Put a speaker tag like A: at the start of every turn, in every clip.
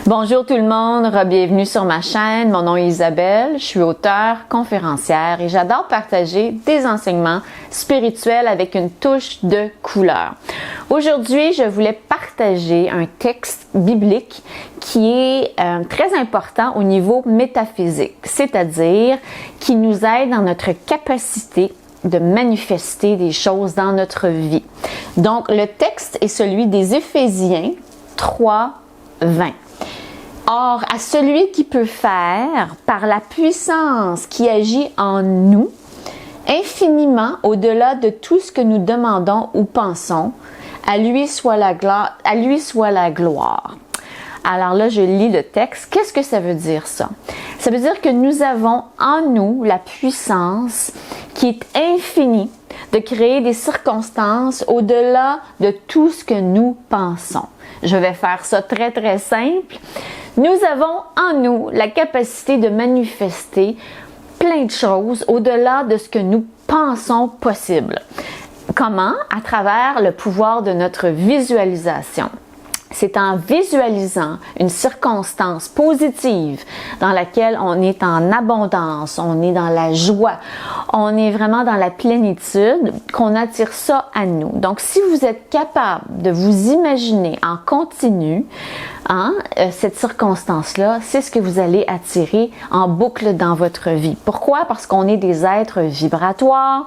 A: Bonjour tout le monde, bienvenue sur ma chaîne. Mon nom est Isabelle, je suis auteure, conférencière et j'adore partager des enseignements spirituels avec une touche de couleur. Aujourd'hui, je voulais partager un texte biblique qui est très important au niveau métaphysique, c'est-à-dire qui nous aide dans notre capacité de manifester des choses dans notre vie. Donc, le texte est celui des Éphésiens 3, 20. Or, à celui qui peut faire, par la puissance qui agit en nous, infiniment au-delà de tout ce que nous demandons ou pensons, à lui soit la gloire. Alors là, je lis le texte. Qu'est-ce que ça veut dire ça? Ça veut dire que nous avons en nous la puissance qui est infinie de créer des circonstances au-delà de tout ce que nous pensons. Je vais faire ça très, très simple. Nous avons en nous la capacité de manifester plein de choses au-delà de ce que nous pensons possible. Comment? À travers le pouvoir de notre visualisation. C'est en visualisant une circonstance positive dans laquelle on est en abondance, on est dans la joie, on est vraiment dans la plénitude, qu'on attire ça à nous. Donc, si vous êtes capable de vous imaginer en continu, cette circonstance-là, c'est ce que vous allez attirer en boucle dans votre vie. Pourquoi? Parce qu'on est des êtres vibratoires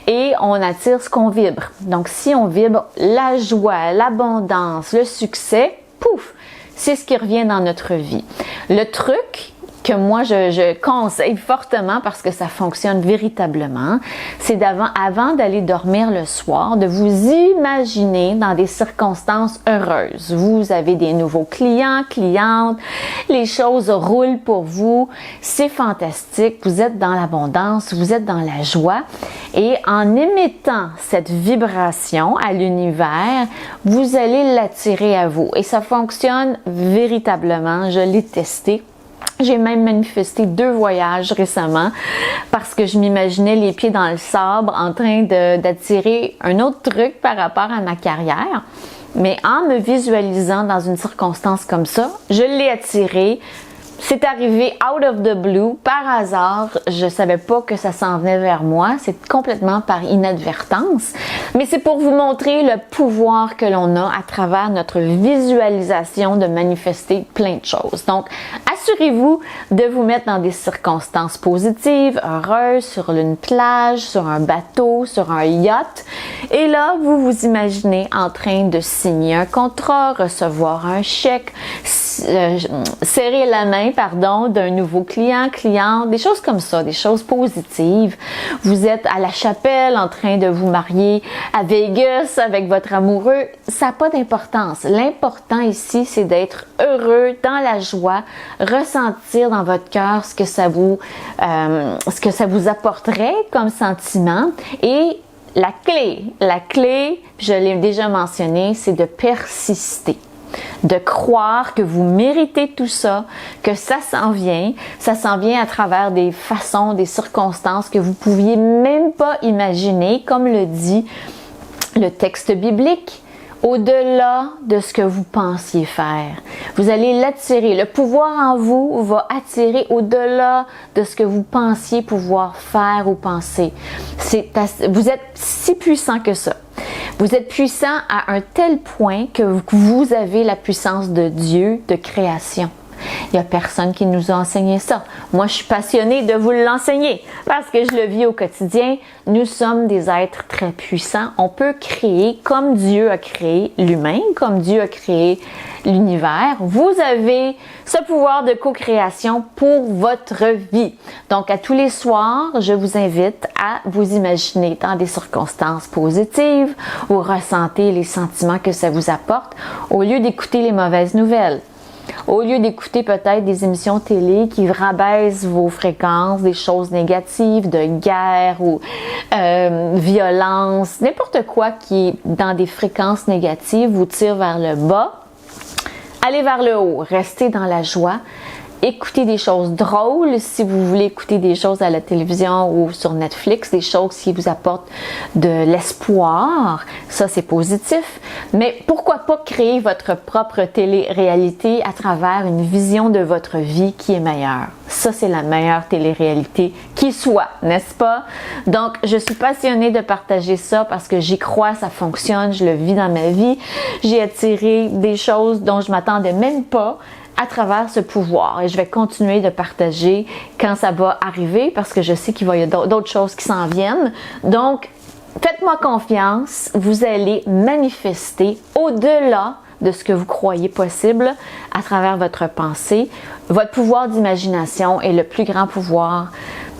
A: et on attire ce qu'on vibre. Donc, si on vibre la joie, l'abondance, le succès, pouf, c'est ce qui revient dans notre vie. Le truc que moi je conseille fortement parce que ça fonctionne véritablement, c'est avant d'aller dormir le soir, de vous imaginer dans des circonstances heureuses. Vous avez des nouveaux clients, clientes, les choses roulent pour vous, c'est fantastique, vous êtes dans l'abondance, vous êtes dans la joie et en émettant cette vibration à l'univers, vous allez l'attirer à vous et ça fonctionne véritablement, je l'ai testé. J'ai même manifesté 2 voyages récemment parce que je m'imaginais les pieds dans le sable en train d'attirer un autre truc par rapport à ma carrière. Mais en me visualisant dans une circonstance comme ça, je l'ai attiré. C'est arrivé out of the blue, par hasard. Je savais pas que ça s'en venait vers moi. C'est complètement par inadvertance. Mais c'est pour vous montrer le pouvoir que l'on a à travers notre visualisation de manifester plein de choses. Donc, assurez-vous de vous mettre dans des circonstances positives, heureuses, sur une plage, sur un bateau, sur un yacht. Et là, vous vous imaginez en train de signer un contrat, recevoir un chèque, serrer la main, d'un nouveau client, cliente, des choses comme ça, des choses positives. Vous êtes à la chapelle en train de vous marier à Vegas avec votre amoureux. Ça n'a pas d'importance. L'important ici, c'est d'être heureux, dans la joie, ressentir dans votre cœur ce que ça vous apporterait comme sentiment et la clé, je l'ai déjà mentionné, c'est de persister. De croire que vous méritez tout ça, que ça s'en vient à travers des façons, des circonstances que vous pouviez même pas imaginer, comme le dit le texte biblique, au-delà de ce que vous pensiez faire. Vous allez l'attirer. Le pouvoir en vous va attirer au-delà de ce que vous pensiez pouvoir faire ou penser. Vous êtes si puissant que ça. Vous êtes puissant à un tel point que vous avez la puissance de Dieu de création. Il n'y a personne qui nous a enseigné ça. Moi, je suis passionnée de vous l'enseigner parce que je le vis au quotidien. Nous sommes des êtres très puissants. On peut créer comme Dieu a créé l'humain, comme Dieu a créé l'univers. Vous avez ce pouvoir de co-création pour votre vie. Donc, à tous les soirs, je vous invite à vous imaginer dans des circonstances positives où ressentez les sentiments que ça vous apporte au lieu d'écouter les mauvaises nouvelles. Au lieu d'écouter peut-être des émissions télé qui rabaissent vos fréquences, des choses négatives, de guerre ou violence, n'importe quoi qui est dans des fréquences négatives vous tire vers le bas, allez vers le haut, restez dans la joie écouter des choses drôles, si vous voulez écouter des choses à la télévision ou sur Netflix, des choses qui vous apportent de l'espoir, ça c'est positif. Mais pourquoi pas créer votre propre télé-réalité à travers une vision de votre vie qui est meilleure? Ça, c'est la meilleure télé-réalité qui soit, n'est-ce pas? Donc, je suis passionnée de partager ça parce que j'y crois, ça fonctionne, je le vis dans ma vie. J'ai attiré des choses dont je m'attendais même pas à travers ce pouvoir et je vais continuer de partager quand ça va arriver parce que je sais qu'il va y avoir d'autres choses qui s'en viennent. Donc, faites-moi confiance, vous allez manifester au-delà de ce que vous croyez possible à travers votre pensée. Votre pouvoir d'imagination est le plus grand pouvoir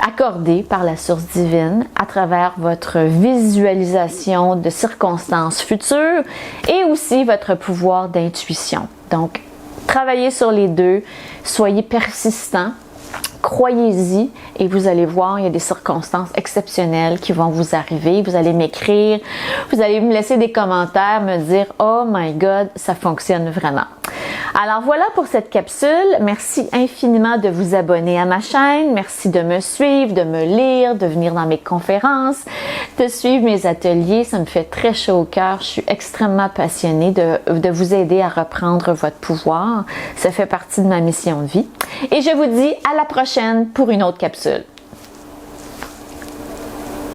A: accordé par la source divine à travers votre visualisation de circonstances futures et aussi votre pouvoir d'intuition. Donc, travaillez sur les deux, soyez persistant. Croyez-y et vous allez voir, il y a des circonstances exceptionnelles qui vont vous arriver. Vous allez m'écrire, vous allez me laisser des commentaires, me dire « Oh my God, ça fonctionne vraiment ». Alors voilà pour cette capsule. Merci infiniment de vous abonner à ma chaîne. Merci de me suivre, de me lire, de venir dans mes conférences, de suivre mes ateliers. Ça me fait très chaud au cœur. Je suis extrêmement passionnée de vous aider à reprendre votre pouvoir. Ça fait partie de ma mission de vie. Et je vous dis à la prochaine pour une autre capsule.